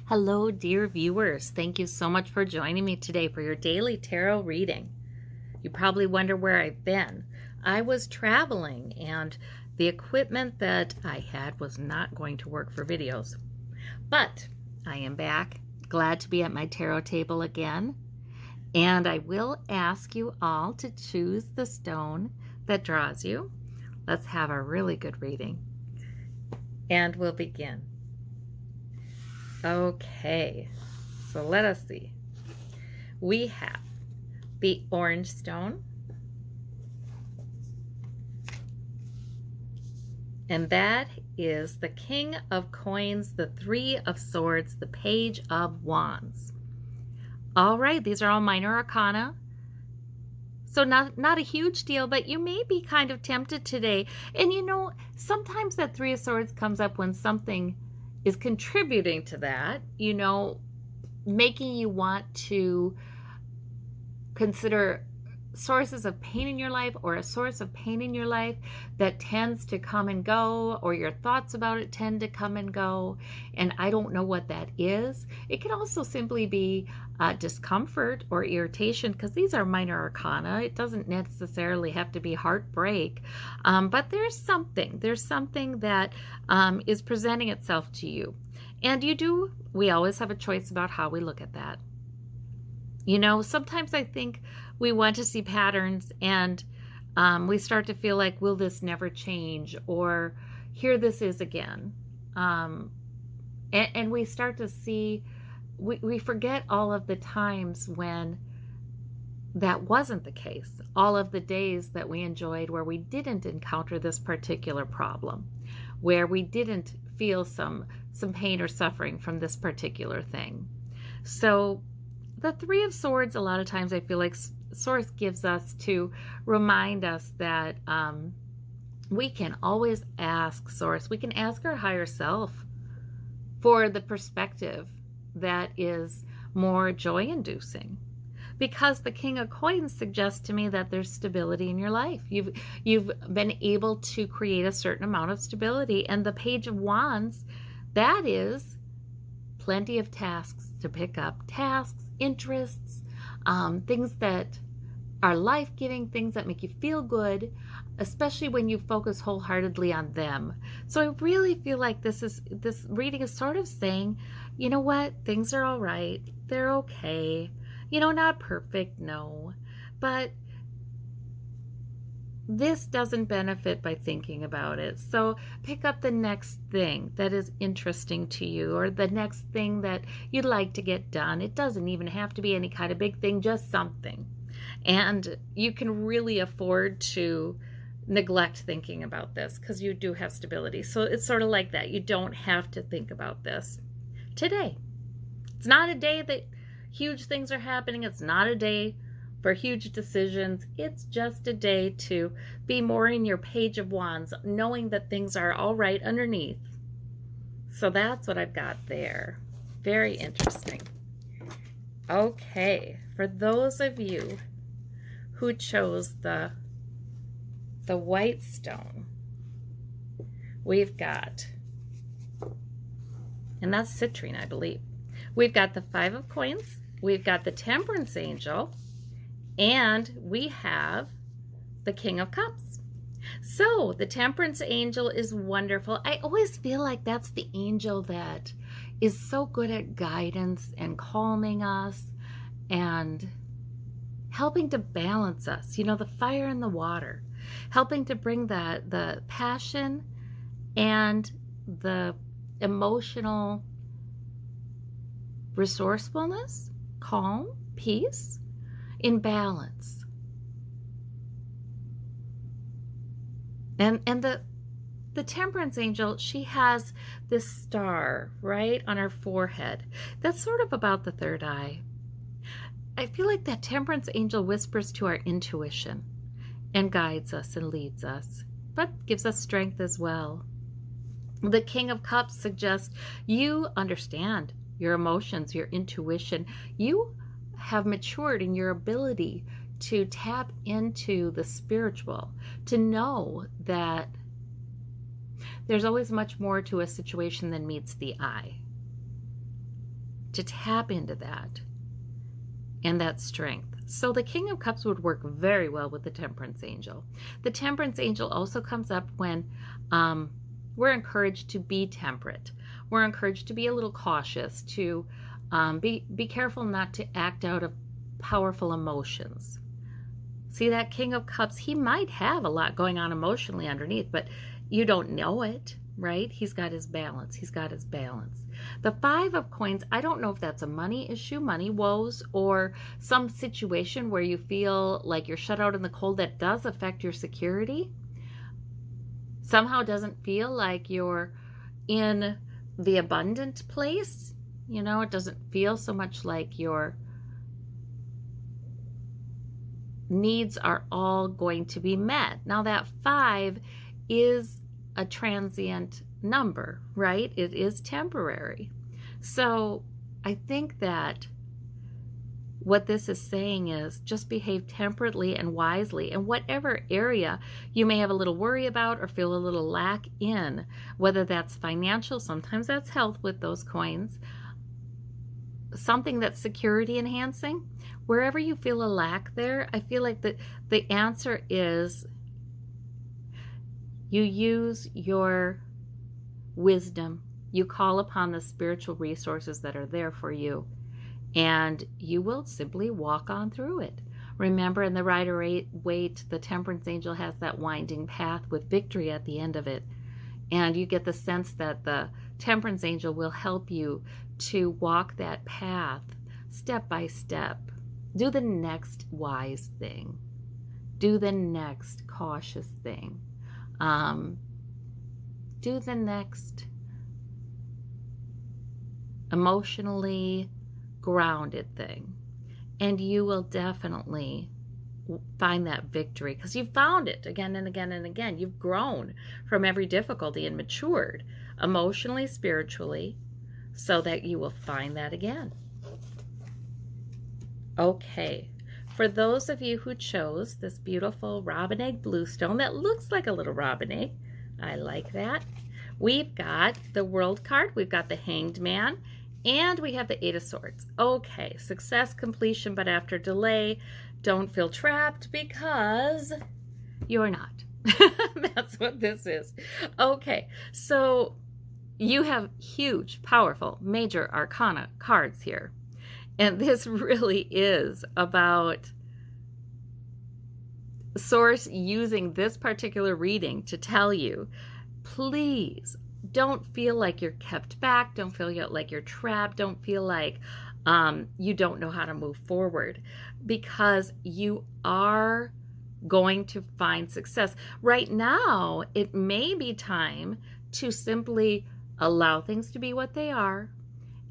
Hello, dear viewers. Thank you so much for joining me today for your daily tarot reading. You probably wonder where I've been. I was traveling and the equipment that I had was not going to work for videos. But I am back, glad to be at my tarot table again. And I will ask you all to choose the stone that draws you. Let's have a really good reading. And we'll begin. Okay, so let us see. We have the orange stone, and that is the King of Coins, the Three of Swords, the Page of Wands. All right, these are all minor arcana, so not a huge deal, but you may be kind of tempted today. And you know, sometimes that Three of Swords comes up when something is contributing to that, you know, making you want to consider sources of pain in your life or a source of pain in your life that tends to come and go, or your thoughts about it tend to come and go, and I don't know what that is. It can also simply be discomfort or irritation, because these are minor arcana. It doesn't necessarily have to be heartbreak, but there's something that is presenting itself to you, and we always have a choice about how we look at that. You know, sometimes I think we want to see patterns, and we start to feel like, will this never change? Or here this is again. And we start to see, we forget all of the times when that wasn't the case. All of the days that we enjoyed where we didn't encounter this particular problem, where we didn't feel some pain or suffering from this particular thing. So the Three of Swords, a lot of times I feel like Source gives us to remind us that we can always ask Source, we can ask our higher self for the perspective that is more joy-inducing. Because the King of Coins suggests to me that there's stability in your life. You've been able to create a certain amount of stability. And the Page of Wands, that is plenty of tasks to pick up. Tasks, interests, things that are life-giving, things that make you feel good, especially when you focus wholeheartedly on them. So I really feel like this reading is sort of saying, you know what, things are all right, they're okay, you know, not perfect, no, but this doesn't benefit by thinking about it. So pick up the next thing that is interesting to you, or the next thing that you'd like to get done. It doesn't even have to be any kind of big thing, just something. And you can really afford to neglect thinking about this because you do have stability. So it's sort of like that. You don't have to think about this today. It's not a day that huge things are happening. It's not a day for huge decisions. It's just a day to be more in your Page of Wands, knowing that things are all right underneath. So that's what I've got there. Very interesting. Okay, for those of you who chose the white stone, we've got, and that's citrine, I believe. We've got the Five of Coins, we've got the Temperance Angel, and we have the King of Cups. So the Temperance Angel is wonderful. I always feel like that's the angel that is so good at guidance and calming us and helping to balance us. You know, the fire and the water, helping to bring the passion and the emotional resourcefulness, calm, peace, in balance. And the Temperance Angel, she has this star right on her forehead. That's sort of about the third eye. I feel like that Temperance Angel whispers to our intuition and guides us and leads us, but gives us strength as well. The King of Cups suggests you understand your emotions, your intuition. You have matured in your ability to tap into the spiritual, to know that there's always much more to a situation than meets the eye. to tap into that and that strength. So the King of Cups would work very well with the Temperance Angel. The Temperance Angel also comes up when we're encouraged to be temperate. We're encouraged to be a little cautious, to be careful not to act out of powerful emotions. See, that King of Cups, he might have a lot going on emotionally underneath, but you don't know it, right? He's got his balance. He's got his balance. The Five of Coins, I don't know if that's a money issue, money woes, or some situation where you feel like you're shut out in the cold that does affect your security. Somehow doesn't feel like you're in the abundant place. You know, it doesn't feel so much like your needs are all going to be met. Now that 5 is a transient number, right? It is temporary. So I think that what this is saying is just behave temperately and wisely in whatever area you may have a little worry about or feel a little lack in, whether that's financial, sometimes that's health with those coins, something that's security enhancing. Wherever you feel a lack there, I feel like the answer is you use your wisdom. You call upon the spiritual resources that are there for you, and you will simply walk on through it. Remember, in the Rider-Waite, the Temperance Angel has that winding path with victory at the end of it. And you get the sense that the Temperance Angel will help you to walk that path step by step. Do the next wise thing. Do the next cautious thing. Do the next emotionally grounded thing. And you will definitely find that victory because you've found it again and again and again. You've grown from every difficulty and matured emotionally, spiritually, so that you will find that again. Okay, for those of you who chose this beautiful robin egg bluestone that looks like a little robin egg, I like that. We've got the World card, we've got the Hanged Man, and we have the Eight of Swords. Okay, success, completion, but after delay. Don't feel trapped because you're not. That's what this is. Okay, so you have huge, powerful, major arcana cards here. And this really is about Source using this particular reading to tell you, please don't feel like you're kept back. Don't feel like you're trapped. Don't feel like you don't know how to move forward, because you are going to find success. Right now, it may be time to simply allow things to be what they are.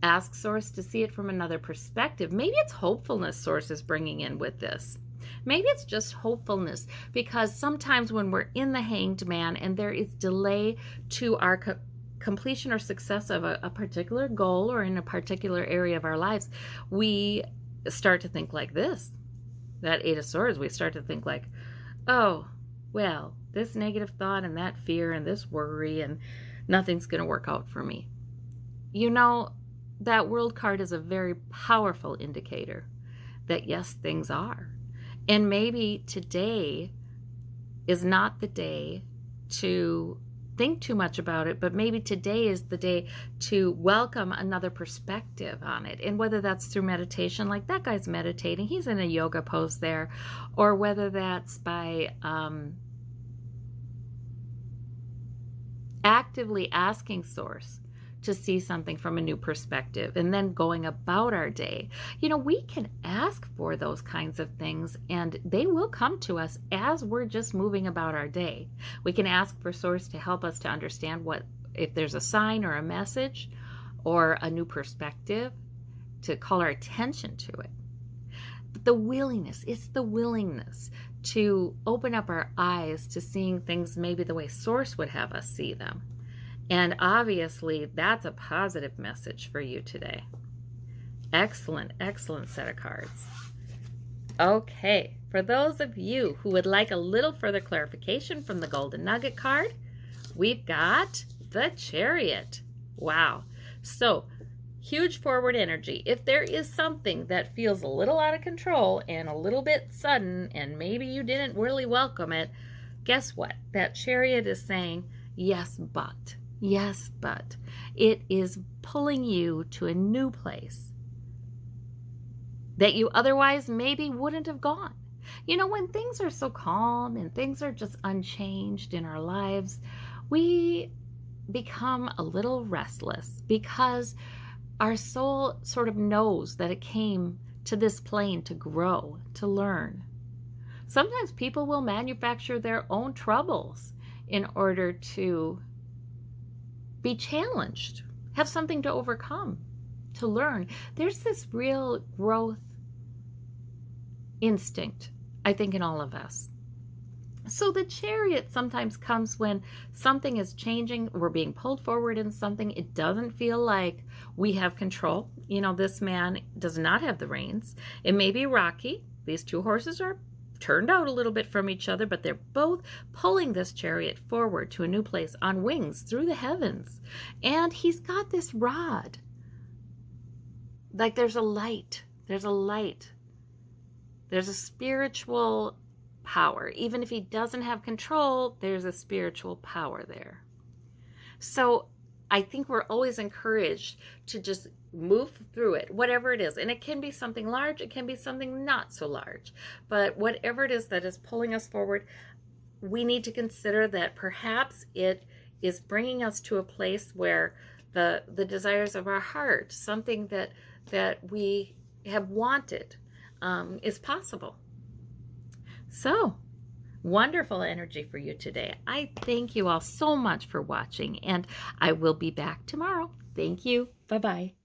Ask Source to see it from another perspective. Maybe it's hopefulness Source is bringing in with this. Maybe it's just hopefulness, because sometimes when we're in the Hanged Man and there is delay to our completion or success of a particular goal or in a particular area of our lives, we start to think like this. That Eight of Swords, we start to think like, oh, well, this negative thought and that fear and this worry and nothing's going to work out for me. You know, that World card is a very powerful indicator that yes, things are. And maybe today is not the day to think too much about it, but maybe today is the day to welcome another perspective on it. And whether that's through meditation, like that guy's meditating, he's in a yoga pose there, or whether that's by actively asking Source to see something from a new perspective and then going about our day. You know, we can ask for those kinds of things and they will come to us as we're just moving about our day. We can ask for Source to help us to understand what, if there's a sign or a message or a new perspective, to call our attention to it. But the willingness, it's the willingness to open up our eyes to seeing things maybe the way Source would have us see them. And obviously, that's a positive message for you today. Excellent, excellent set of cards. Okay, for those of you who would like a little further clarification from the Golden Nugget card, we've got the Chariot. Wow. So, huge forward energy. If there is something that feels a little out of control and a little bit sudden, and maybe you didn't really welcome it, guess what? That Chariot is saying, yes, but. Yes, but. It is pulling you to a new place that you otherwise maybe wouldn't have gone. You know, when things are so calm and things are just unchanged in our lives, we become a little restless because our soul sort of knows that it came to this plane to grow, to learn. Sometimes people will manufacture their own troubles in order to be challenged, have something to overcome, to learn. There's this real growth instinct, I think, in all of us. So the Chariot sometimes comes when something is changing, we're being pulled forward in something, it doesn't feel like we have control. You know, this man does not have the reins. It may be rocky. These two horses are turned out a little bit from each other, but they're both pulling this Chariot forward to a new place on wings through the heavens. And he's got this rod. Like there's a light. There's a light. There's a spiritual power. Even if he doesn't have control, there's a spiritual power there. So I think we're always encouraged to just move through it, whatever it is. And it can be something large, it can be something not so large. But whatever it is that is pulling us forward, we need to consider that perhaps it is bringing us to a place where the desires of our heart, something that we have wanted, is possible. So, wonderful energy for you today. I thank you all so much for watching, and I will be back tomorrow. Thank you. Bye-bye.